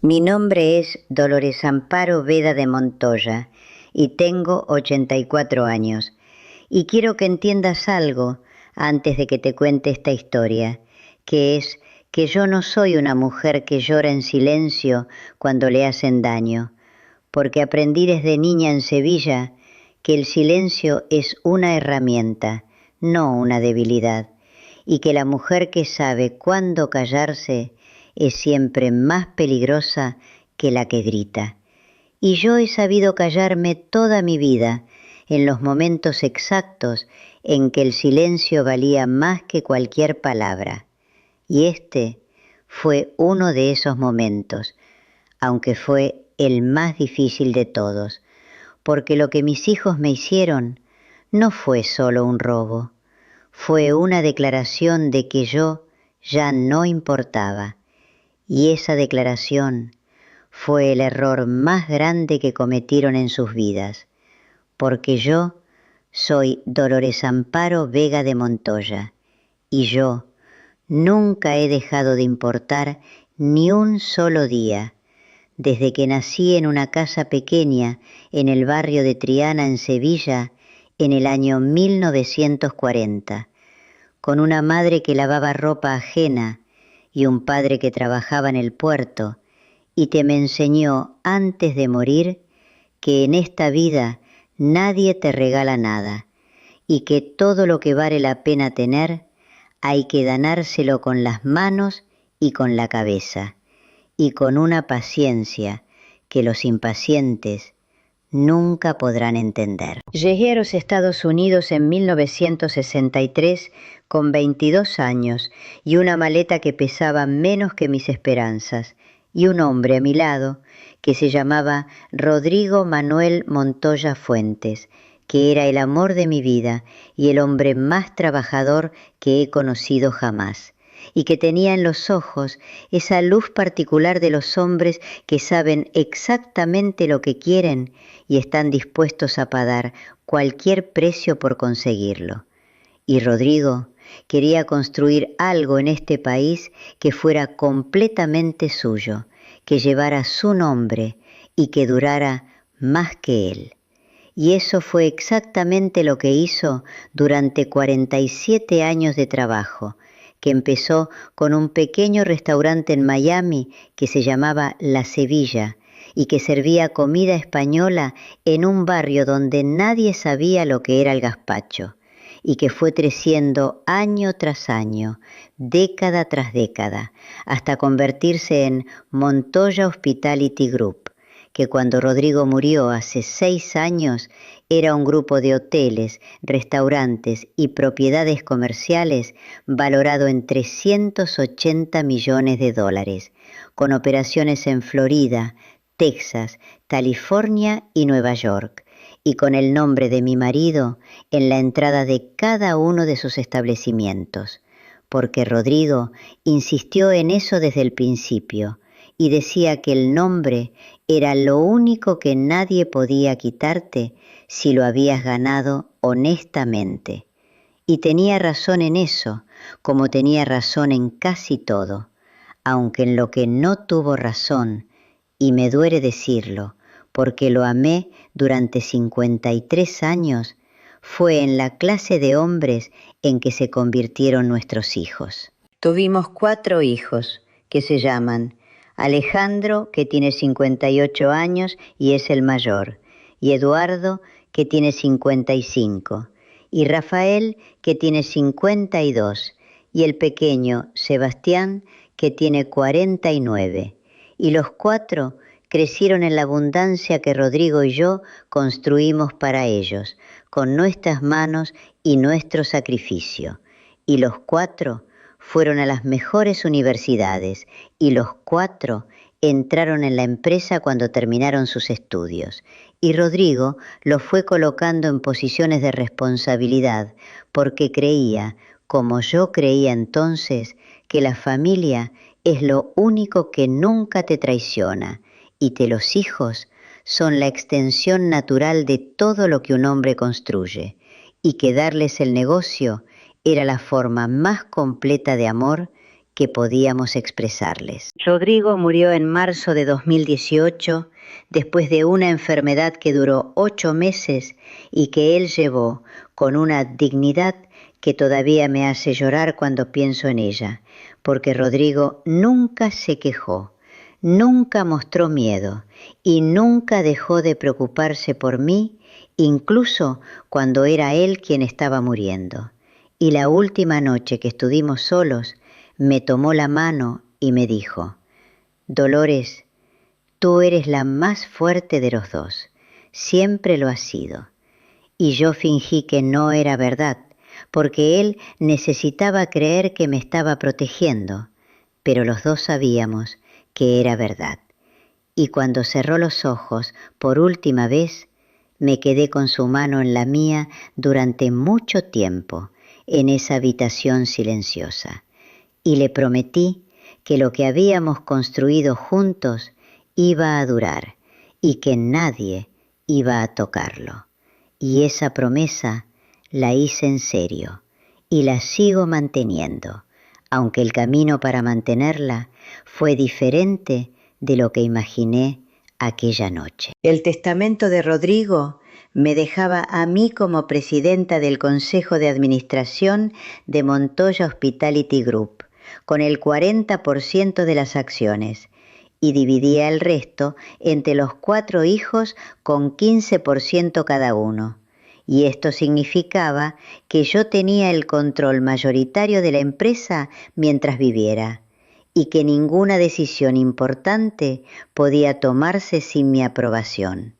Mi nombre es Dolores Amparo Veda de Montoya y tengo 84 años. Y quiero que entiendas algo antes de que te cuente esta historia, que es que yo no soy una mujer que llora en silencio cuando le hacen daño, porque aprendí desde niña en Sevilla que el silencio es una herramienta, no una debilidad, y que la mujer que sabe cuándo callarse es siempre más peligrosa que la que grita. Y yo he sabido callarme toda mi vida en los momentos exactos en que el silencio valía más que cualquier palabra. Y este fue uno de esos momentos, aunque fue el más difícil de todos, porque lo que mis hijos me hicieron no fue solo un robo, fue una declaración de que yo ya no importaba. Y esa declaración fue el error más grande que cometieron en sus vidas, porque yo soy Dolores Amparo Vega de Montoya, y yo nunca he dejado de importar ni un solo día, desde que nací en una casa pequeña en el barrio de Triana, en Sevilla, en el año 1940, con una madre que lavaba ropa ajena y un padre que trabajaba en el puerto, y que me enseñó antes de morir que en esta vida nadie te regala nada, y que todo lo que vale la pena tener hay que ganárselo con las manos y con la cabeza, y con una paciencia que los impacientes nunca podrán entender. Llegué a los Estados Unidos en 1963 con 22 años y una maleta que pesaba menos que mis esperanzas, y un hombre a mi lado que se llamaba Rodrigo Manuel Montoya Fuentes, que era el amor de mi vida y el hombre más trabajador que he conocido jamás, y que tenía en los ojos esa luz particular de los hombres que saben exactamente lo que quieren y están dispuestos a pagar cualquier precio por conseguirlo. Y Rodrigo quería construir algo en este país que fuera completamente suyo, que llevara su nombre y que durara más que él. Y eso fue exactamente lo que hizo durante 47 años de trabajo, que empezó con un pequeño restaurante en Miami que se llamaba La Sevilla y que servía comida española en un barrio donde nadie sabía lo que era el gazpacho, y que fue creciendo año tras año, década tras década, hasta convertirse en Montoya Hospitality Group, que cuando Rodrigo murió hace 6 años era un grupo de hoteles, restaurantes y propiedades comerciales valorado en $380 millones, con operaciones en Florida, Texas, California y Nueva York, y con el nombre de mi marido en la entrada de cada uno de sus establecimientos, porque Rodrigo insistió en eso desde el principio y decía que el nombre era lo único que nadie podía quitarte si lo habías ganado honestamente. Y tenía razón en eso, como tenía razón en casi todo, aunque en lo que no tuvo razón, y me duele decirlo, porque lo amé durante 53 años, fue en la clase de hombres en que se convirtieron nuestros hijos. Tuvimos 4 hijos, que se llaman Alejandro, que tiene 58 años y es el mayor, y Eduardo, que tiene 55, y Rafael, que tiene 52, y el pequeño Sebastián, que tiene 49, y los 4 crecieron en la abundancia que Rodrigo y yo construimos para ellos, con nuestras manos y nuestro sacrificio, y los 4 fueron a las mejores universidades, y los 4 entraron en la empresa cuando terminaron sus estudios, y Rodrigo los fue colocando en posiciones de responsabilidad, porque creía, como yo creía entonces, que la familia es lo único que nunca te traiciona, y que los hijos son la extensión natural de todo lo que un hombre construye, y que darles el negocio era la forma más completa de amor que podíamos expresarles. Rodrigo murió en marzo de 2018 después de una enfermedad que duró 8 meses y que él llevó con una dignidad que todavía me hace llorar cuando pienso en ella, porque Rodrigo nunca se quejó, nunca mostró miedo y nunca dejó de preocuparse por mí, incluso cuando era él quien estaba muriendo. Y la última noche que estuvimos solos, me tomó la mano y me dijo: Dolores, tú eres la más fuerte de los dos, siempre lo has sido. Y yo fingí que no era verdad, porque él necesitaba creer que me estaba protegiendo, pero los dos sabíamos que era verdad. Y cuando cerró los ojos por última vez, me quedé con su mano en la mía durante mucho tiempo en esa habitación silenciosa. Y le prometí que lo que habíamos construido juntos iba a durar y que nadie iba a tocarlo. Y esa promesa la hice en serio y la sigo manteniendo, aunque el camino para mantenerla fue diferente de lo que imaginé aquella noche. El testamento de Rodrigo me dejaba a mí como presidenta del Consejo de Administración de Montoya Hospitality Group, con el 40% de las acciones, y dividía el resto entre los 4 hijos con 15% cada uno. Y esto significaba que yo tenía el control mayoritario de la empresa mientras viviera, y que ninguna decisión importante podía tomarse sin mi aprobación.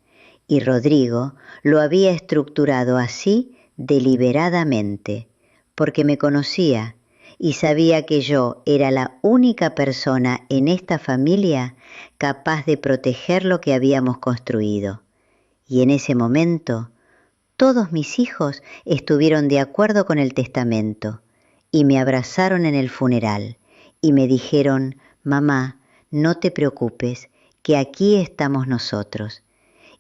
Y Rodrigo lo había estructurado así deliberadamente, porque me conocía y sabía que yo era la única persona en esta familia capaz de proteger lo que habíamos construido. Y en ese momento, todos mis hijos estuvieron de acuerdo con el testamento y me abrazaron en el funeral y me dijeron: mamá, no te preocupes, que aquí estamos nosotros.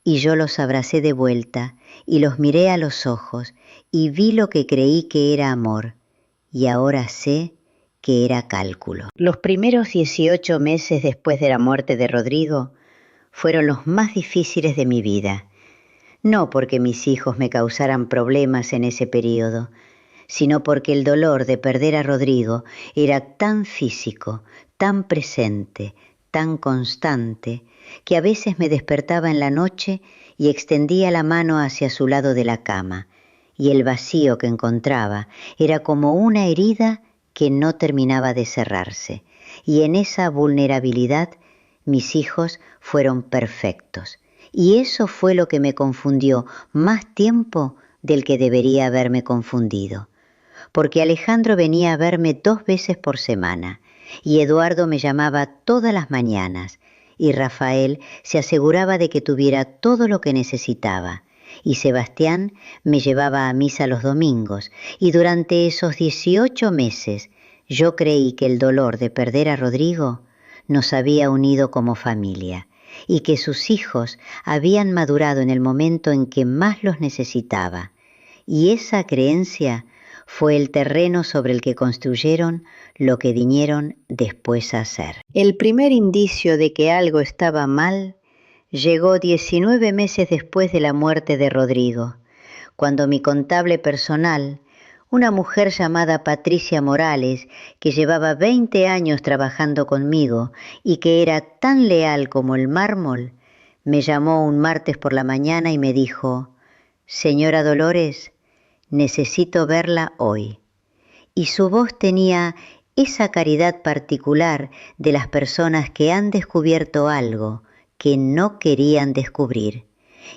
Y yo los abracé de vuelta y los miré a los ojos y vi lo que creí que era amor, y ahora sé que era cálculo. Los primeros 18 meses después de la muerte de Rodrigo fueron los más difíciles de mi vida, no porque mis hijos me causaran problemas en ese periodo, sino porque el dolor de perder a Rodrigo era tan físico, tan presente, tan constante, que a veces me despertaba en la noche y extendía la mano hacia su lado de la cama, y el vacío que encontraba era como una herida que no terminaba de cerrarse, y en esa vulnerabilidad mis hijos fueron perfectos, y eso fue lo que me confundió más tiempo del que debería haberme confundido, porque Alejandro venía a verme 2 veces por semana, y Eduardo me llamaba todas las mañanas, y Rafael se aseguraba de que tuviera todo lo que necesitaba, y Sebastián me llevaba a misa los domingos, y durante esos 18 meses yo creí que el dolor de perder a Rodrigo nos había unido como familia, y que sus hijos habían madurado en el momento en que más los necesitaba, y esa creencia fue el terreno sobre el que construyeron lo que vinieron después a hacer. El primer indicio de que algo estaba mal llegó 19 meses después de la muerte de Rodrigo, cuando mi contable personal, una mujer llamada Patricia Morales, que llevaba 20 años trabajando conmigo y que era tan leal como el mármol, me llamó un martes por la mañana y me dijo: «Señora Dolores, necesito verla hoy». Y su voz tenía esa caridad particular de las personas que han descubierto algo que no querían descubrir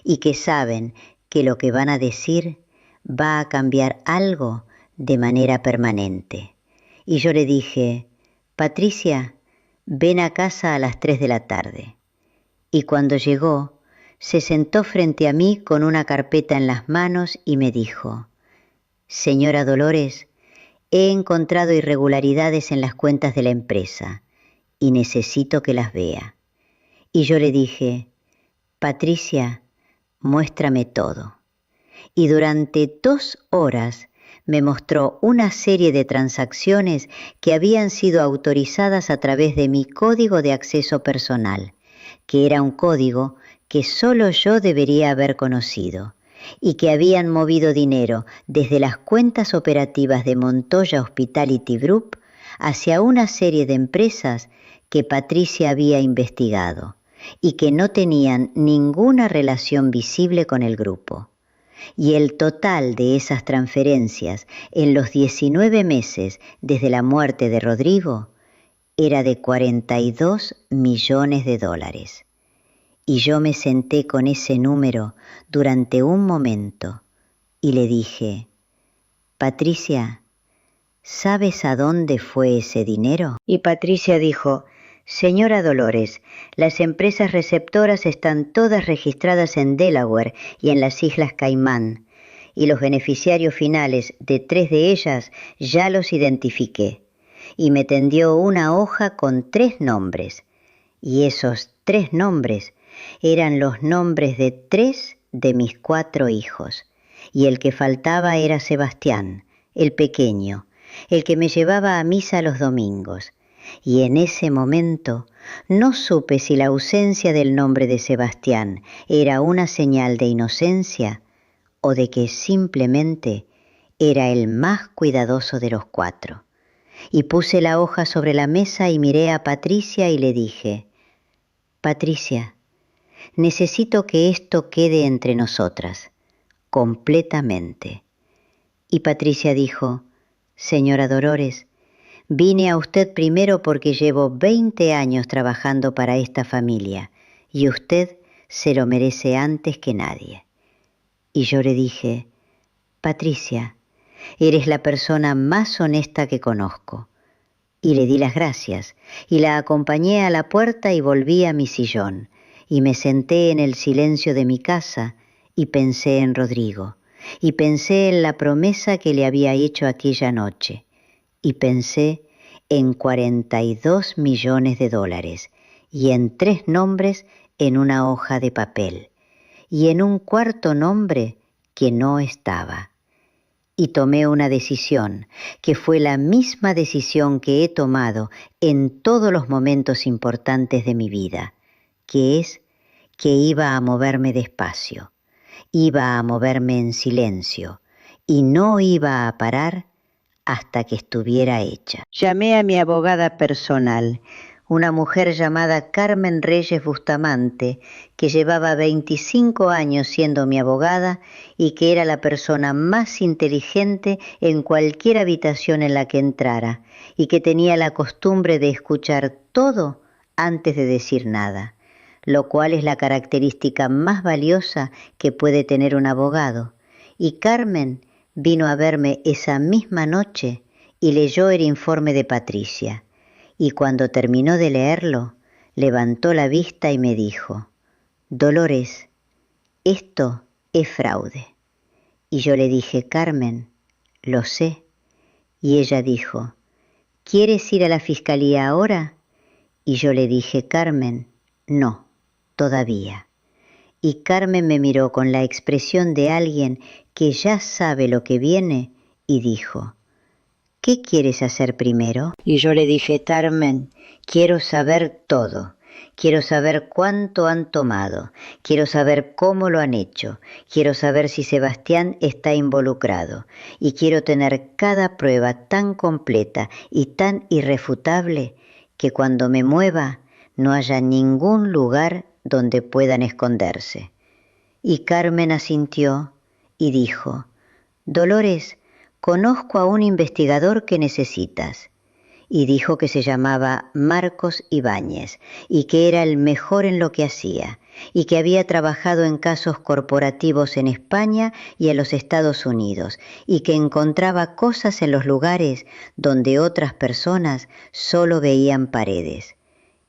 y que saben que lo que van a decir va a cambiar algo de manera permanente. Y yo le dije: «Patricia, ven a casa a las 3 de la tarde». Y cuando llegó, se sentó frente a mí con una carpeta en las manos y me dijo: «Señora Dolores, he encontrado irregularidades en las cuentas de la empresa y necesito que las vea». Y yo le dije: «Patricia, muéstrame todo». Y durante 2 horas me mostró una serie de transacciones que habían sido autorizadas a través de mi código de acceso personal, que era un código que solo yo debería haber conocido, y que habían movido dinero desde las cuentas operativas de Montoya Hospitality Group hacia una serie de empresas que Patricia había investigado y que no tenían ninguna relación visible con el grupo. Y el total de esas transferencias en los 19 meses desde la muerte de Rodrigo era de $42 millones. Y yo me senté con ese número durante un momento y le dije: Patricia, ¿sabes a dónde fue ese dinero? Y Patricia dijo: Señora Dolores, las empresas receptoras están todas registradas en Delaware y en las Islas Caimán, y los beneficiarios finales de 3 de ellas ya los identifiqué. Y me tendió una hoja con 3 nombres, y esos 3 nombres eran los nombres de 3 de mis 4 hijos, y el que faltaba era Sebastián, el pequeño, el que me llevaba a misa los domingos. Y en ese momento no supe si la ausencia del nombre de Sebastián era una señal de inocencia o de que simplemente era el más cuidadoso de los 4. Y puse la hoja sobre la mesa y miré a Patricia y le dije: Patricia, necesito que esto quede entre nosotras, completamente. Y Patricia dijo: Señora Dolores, vine a usted primero porque llevo 20 años trabajando para esta familia y usted se lo merece antes que nadie. Y yo le dije: Patricia, eres la persona más honesta que conozco. Y le di las gracias y la acompañé a la puerta y volví a mi sillón y me senté en el silencio de mi casa y pensé en Rodrigo y pensé en la promesa que le había hecho aquella noche y pensé en $42 millones y en 3 nombres en una hoja de papel y en un 4º nombre que no estaba. Y tomé una decisión, que fue la misma decisión que he tomado en todos los momentos importantes de mi vida, que es que iba a moverme despacio, iba a moverme en silencio y no iba a parar hasta que estuviera hecha. Llamé a mi abogada personal, una mujer llamada Carmen Reyes Bustamante, que llevaba 25 años siendo mi abogada y que era la persona más inteligente en cualquier habitación en la que entrara y que tenía la costumbre de escuchar todo antes de decir nada, lo cual es la característica más valiosa que puede tener un abogado. Y Carmen vino a verme esa misma noche y leyó el informe de Patricia. Y cuando terminó de leerlo, levantó la vista y me dijo: Dolores, esto es fraude. Y yo le dije: Carmen, lo sé. Y ella dijo: ¿quieres ir a la fiscalía ahora? Y yo le dije: Carmen, no, todavía. Y Carmen me miró con la expresión de alguien que ya sabe lo que viene y dijo: ¿qué quieres hacer primero? Y yo le dije: Carmen, quiero saber todo. Quiero saber cuánto han tomado. Quiero saber cómo lo han hecho. Quiero saber si Sebastián está involucrado. Y quiero tener cada prueba tan completa y tan irrefutable que cuando me mueva no haya ningún lugar donde puedan esconderse. Y Carmen asintió y dijo: Dolores, conozco a un investigador que necesitas. Y dijo que se llamaba Marcos Ibáñez y que era el mejor en lo que hacía y que había trabajado en casos corporativos en España y en los Estados Unidos y que encontraba cosas en los lugares donde otras personas solo veían paredes.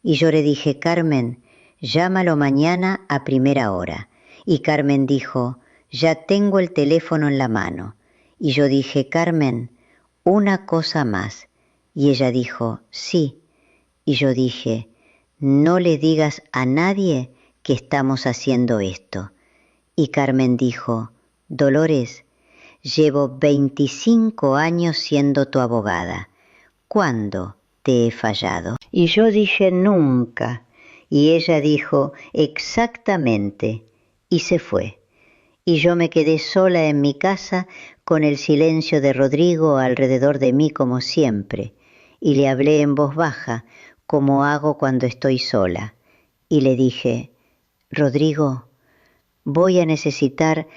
Y yo le dije: Carmen, llámalo mañana a primera hora. Y Carmen dijo: ya tengo el teléfono en la mano. Y yo dije: Carmen, una cosa más. Y ella dijo: sí. Y yo dije: no le digas a nadie que estamos haciendo esto. Y Carmen dijo: Dolores, llevo 25 años siendo tu abogada. ¿Cuándo te he fallado? Y yo dije nunca. Y ella dijo exactamente. Y se fue. Y yo me quedé sola en mi casa con el silencio de Rodrigo alrededor de mí como siempre. Y le hablé en voz baja, como hago cuando estoy sola. Y le dije, Rodrigo, voy a necesitar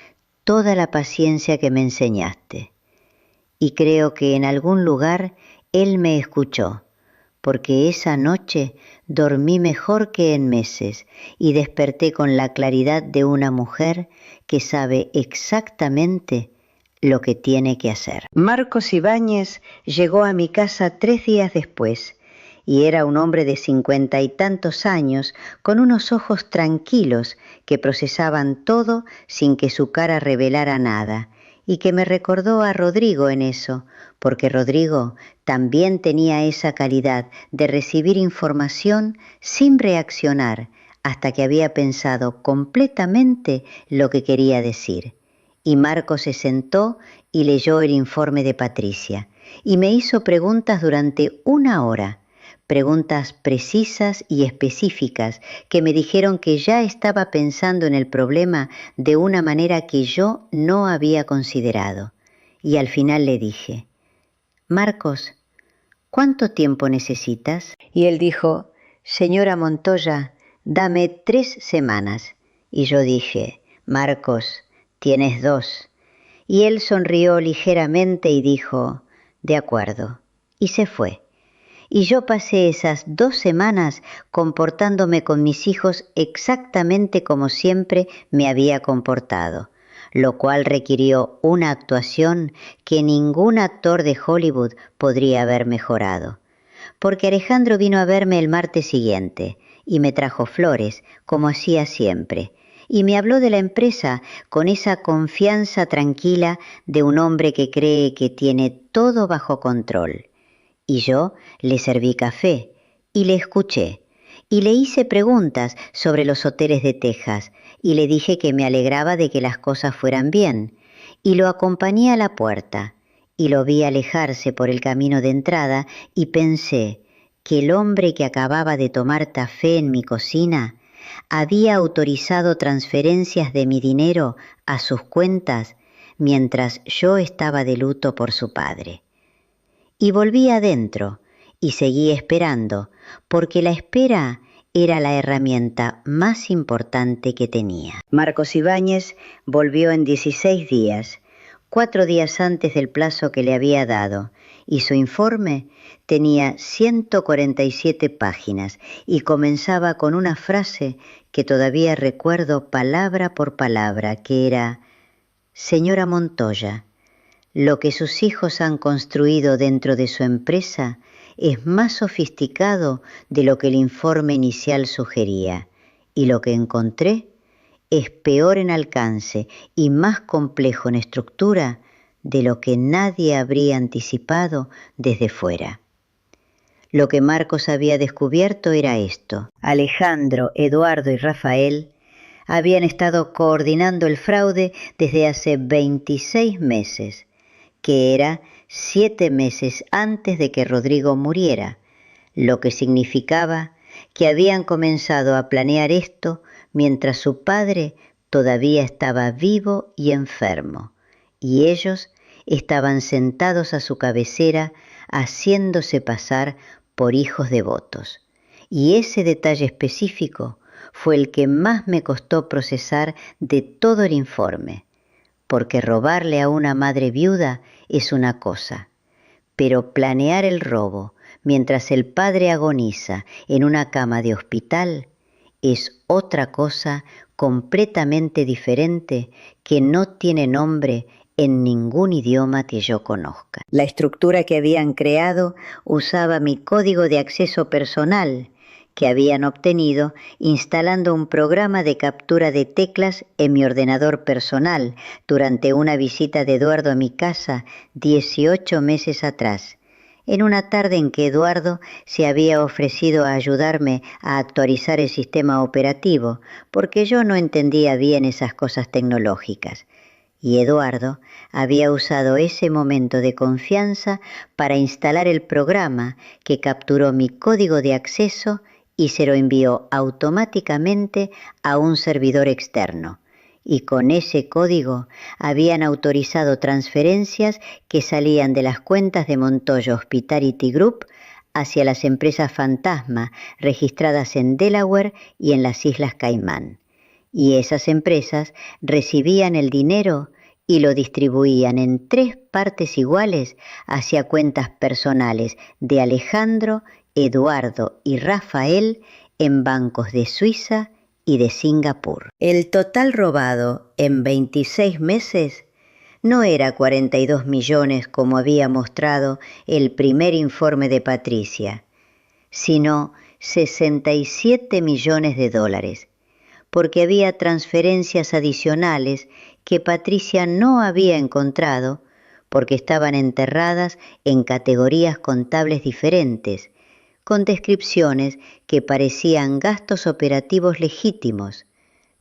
toda la paciencia que me enseñaste. Y creo que en algún lugar él me escuchó, porque esa noche dormí mejor que en meses y desperté con la claridad de una mujer que sabe exactamente lo que tiene que hacer. Marcos Ibáñez llegó a mi casa 3 días después y era un hombre de 50 y tantos años con unos ojos tranquilos que procesaban todo sin que su cara revelara nada y que me recordó a Rodrigo en eso, porque Rodrigo también tenía esa calidad de recibir información sin reaccionar hasta que había pensado completamente lo que quería decir. Y Marcos se sentó y leyó el informe de Patricia y me hizo preguntas durante 1 hora, preguntas precisas y específicas que me dijeron que ya estaba pensando en el problema de una manera que yo no había considerado. Y al final le dije, Marcos, ¿cuánto tiempo necesitas? Y él dijo, señora Montoya, dame 3 semanas. Y yo dije, Marcos, tienes 2. Y él sonrió ligeramente y dijo, de acuerdo, y se fue. Y yo pasé esas 2 semanas comportándome con mis hijos exactamente como siempre me había comportado, lo cual requirió una actuación que ningún actor de Hollywood podría haber mejorado. Porque Alejandro vino a verme el martes siguiente y me trajo flores, como hacía siempre, y me habló de la empresa con esa confianza tranquila de un hombre que cree que tiene todo bajo control. Y yo le serví café y le escuché y le hice preguntas sobre los hoteles de Texas y le dije que me alegraba de que las cosas fueran bien y lo acompañé a la puerta y lo vi alejarse por el camino de entrada y pensé que el hombre que acababa de tomar café en mi cocina había autorizado transferencias de mi dinero a sus cuentas mientras yo estaba de luto por su padre. Y volví adentro y seguí esperando, porque la espera era la herramienta más importante que tenía. Marcos Ibáñez volvió en 16 días, 4 días antes del plazo que le había dado, y su informe tenía 147 páginas y comenzaba con una frase que todavía recuerdo palabra por palabra, que era: Señora Montoya, lo que sus hijos han construido dentro de su empresa es más sofisticado de lo que el informe inicial sugería, y lo que encontré es peor en alcance y más complejo en estructura de lo que nadie habría anticipado desde fuera. Lo que Marcos había descubierto era esto: Alejandro, Eduardo y Rafael habían estado coordinando el fraude desde hace 26 meses, que era 7 meses antes de que Rodrigo muriera, lo que significaba que habían comenzado a planear esto mientras su padre todavía estaba vivo y enfermo, y ellos estaban sentados a su cabecera haciéndose pasar por hijos devotos. Y ese detalle específico fue el que más me costó procesar de todo el informe, porque robarle a una madre viuda es una cosa, pero planear el robo mientras el padre agoniza en una cama de hospital es otra cosa completamente diferente que no tiene nombre en ningún idioma que yo conozca. La estructura que habían creado usaba mi código de acceso personal que habían obtenido instalando un programa de captura de teclas en mi ordenador personal durante una visita de Eduardo a mi casa 18 meses atrás, en una tarde en que Eduardo se había ofrecido a ayudarme a actualizar el sistema operativo, porque yo no entendía bien esas cosas tecnológicas. y Eduardo había usado ese momento de confianza para instalar el programa que capturó mi código de acceso y se lo envió automáticamente a un servidor externo. Y con ese código habían autorizado transferencias que salían de las cuentas de Montoya Hospitality Group hacia las empresas fantasma registradas en Delaware y en las Islas Caimán. Y esas empresas recibían el dinero y lo distribuían en 3 partes iguales hacia cuentas personales de Alejandro, Eduardo y Rafael en bancos de Suiza y de Singapur. El total robado en 26 meses no era 42 millones como había mostrado el primer informe de Patricia, sino 67 millones de dólares, porque había transferencias adicionales que Patricia no había encontrado porque estaban enterradas en categorías contables diferentes, con descripciones que parecían gastos operativos legítimos,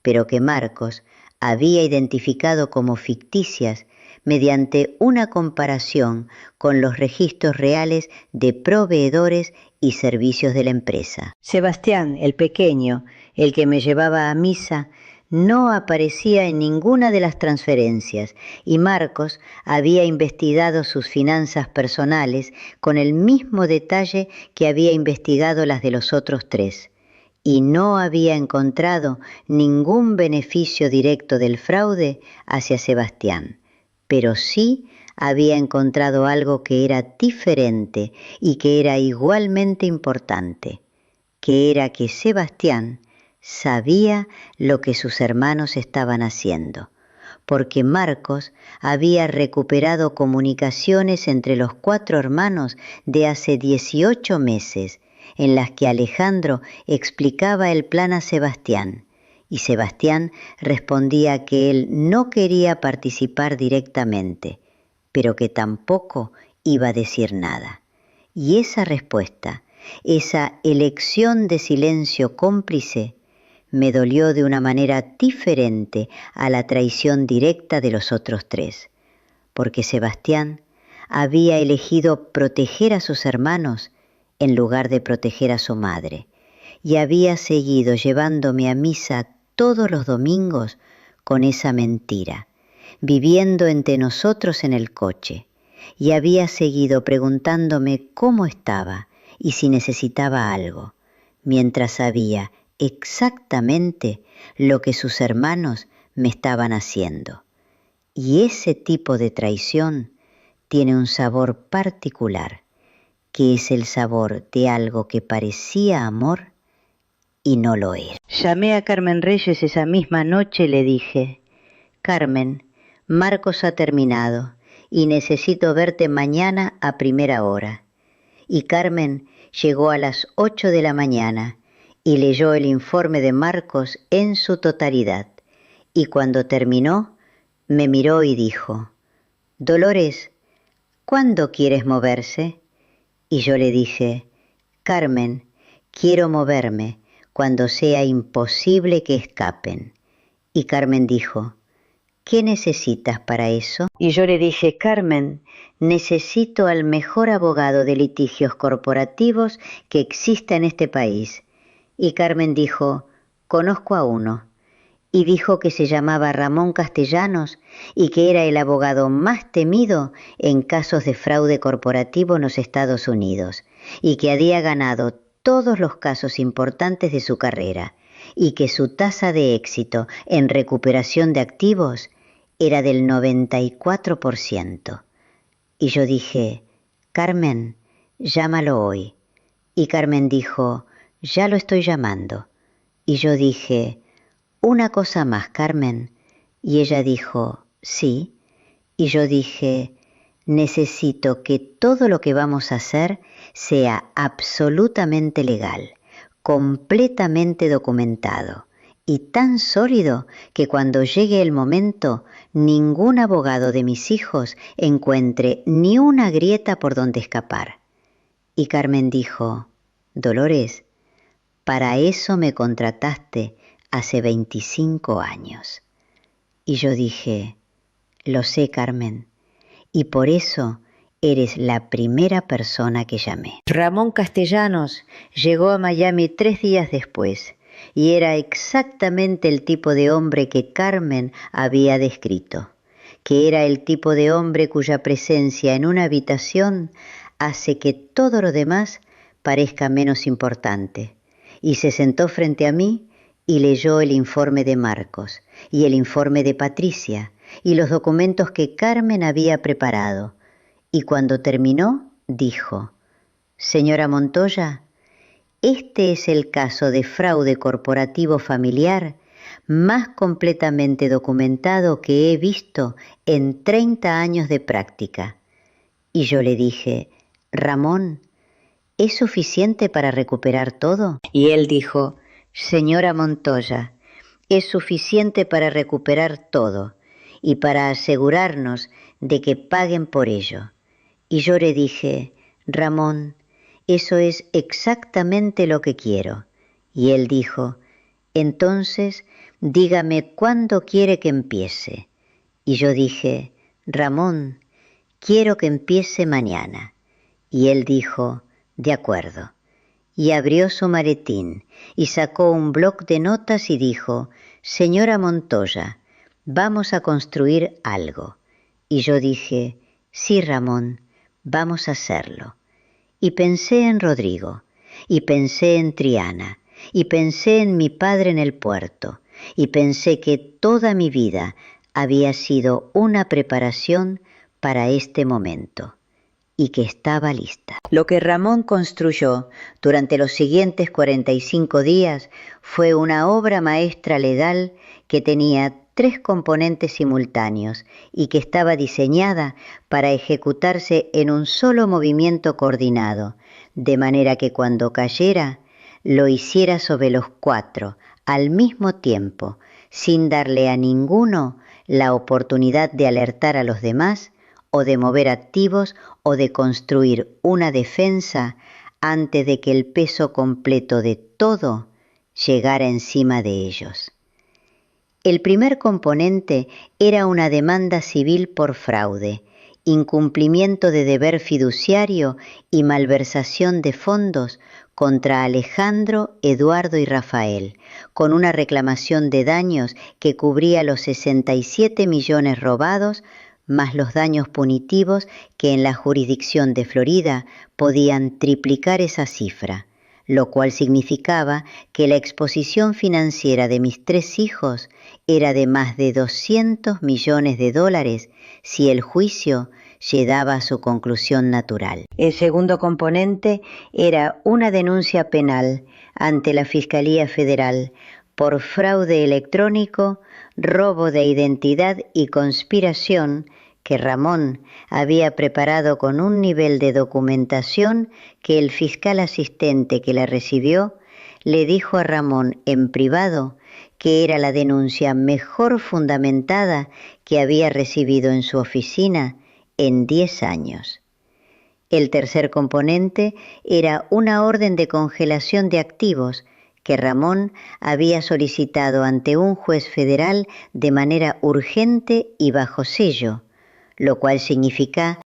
pero que Marcos había identificado como ficticias mediante una comparación con los registros reales de proveedores y servicios de la empresa. Sebastián, el pequeño, el que me llevaba a misa, no aparecía en ninguna de las transferencias y Marcos había investigado sus finanzas personales con el mismo detalle que había investigado las de los otros 3 y no había encontrado ningún beneficio directo del fraude hacia Sebastián, pero sí había encontrado algo que era diferente y que era igualmente importante, que era que Sebastián sabía lo que sus hermanos estaban haciendo, porque Marcos había recuperado comunicaciones entre los 4 hermanos de hace 18 meses, en las que Alejandro explicaba el plan a Sebastián, y Sebastián respondía que él no quería participar directamente, pero que tampoco iba a decir nada. Y esa respuesta, esa elección de silencio cómplice, me dolió de una manera diferente a la traición directa de los otros 3, porque Sebastián había elegido proteger a sus hermanos en lugar de proteger a su madre, y había seguido llevándome a misa todos los domingos con esa mentira, viviendo entre nosotros en el coche, y había seguido preguntándome cómo estaba y si necesitaba algo, mientras sabía exactamente lo que sus hermanos me estaban haciendo. Y ese tipo de traición tiene un sabor particular, que es el sabor de algo que parecía amor y no lo era. Llamé a Carmen Reyes esa misma noche y le dije: Carmen, Marcos ha terminado y necesito verte mañana a primera hora. Y Carmen llegó a las 8 de la mañana y leyó el informe de Marcos en su totalidad. Y cuando terminó, me miró y dijo: Dolores, ¿cuándo quieres moverse? Y yo le dije: Carmen, quiero moverme cuando sea imposible que escapen. Y Carmen dijo: ¿qué necesitas para eso? Y yo le dije: Carmen, necesito al mejor abogado de litigios corporativos que exista en este país. Y Carmen dijo: conozco a uno. Y dijo que se llamaba Ramón Castellanos y que era el abogado más temido en casos de fraude corporativo en los Estados Unidos, y que había ganado todos los casos importantes de su carrera, y que su tasa de éxito en recuperación de activos era del 94%. Y yo dije: Carmen, llámalo hoy. Y Carmen dijo: ya lo estoy llamando. Y yo dije: una cosa más, Carmen. Y ella dijo: sí. Y yo dije: necesito que todo lo que vamos a hacer sea absolutamente legal, completamente documentado y tan sólido que cuando llegue el momento ningún abogado de mis hijos encuentre ni una grieta por donde escapar. Y Carmen dijo: Dolores, para eso me contrataste hace 25 años. Y yo dije: Lo sé, Carmen, y por eso eres la primera persona que llamé. Ramón Castellanos llegó a Miami 3 días después y era exactamente el tipo de hombre que Carmen había descrito, que era el tipo de hombre cuya presencia en una habitación hace que todo lo demás parezca menos importante. Y se sentó frente a mí y leyó el informe de Marcos y el informe de Patricia y los documentos que Carmen había preparado. Y cuando terminó, dijo: «Señora Montoya, este es el caso de fraude corporativo familiar más completamente documentado que he visto en 30 años de práctica». Y yo le dije: «Ramón, ¿es suficiente para recuperar todo?». Y él dijo: «Señora Montoya, es suficiente para recuperar todo y para asegurarnos de que paguen por ello». Y yo le dije: «Ramón, eso es exactamente lo que quiero». Y él dijo: «Entonces, dígame cuándo quiere que empiece». Y yo dije: «Ramón, quiero que empiece mañana». Y él dijo: «De acuerdo». Y abrió su maletín y sacó un bloc de notas y dijo: «Señora Montoya, vamos a construir algo». Y yo dije: «Sí, Ramón, vamos a hacerlo». Y pensé en Rodrigo, y pensé en Triana, y pensé en mi padre en el puerto, y pensé que toda mi vida había sido una preparación para este momento, y que estaba lista. Lo que Ramón construyó durante los siguientes 45 días fue una obra maestra legal que tenía 3 componentes simultáneos y que estaba diseñada para ejecutarse en un solo movimiento coordinado, de manera que cuando cayera, lo hiciera sobre los 4 al mismo tiempo, sin darle a ninguno la oportunidad de alertar a los demás o de mover activos o de construir una defensa antes de que el peso completo de todo llegara encima de ellos. El primer componente era una demanda civil por fraude, incumplimiento de deber fiduciario y malversación de fondos contra Alejandro, Eduardo y Rafael, con una reclamación de daños que cubría los 67 millones robados más los daños punitivos que en la jurisdicción de Florida podían triplicar esa cifra, lo cual significaba que la exposición financiera de mis 3 hijos era de más de 200 millones de dólares si el juicio llegaba a su conclusión natural. El segundo componente era una denuncia penal ante la Fiscalía Federal por fraude electrónico, robo de identidad y conspiración que Ramón había preparado con un nivel de documentación que el fiscal asistente que la recibió le dijo a Ramón en privado que era la denuncia mejor fundamentada que había recibido en su oficina en 10 años. El tercer componente era una orden de congelación de activos que Ramón había solicitado ante un juez federal de manera urgente y bajo sello, lo cual significa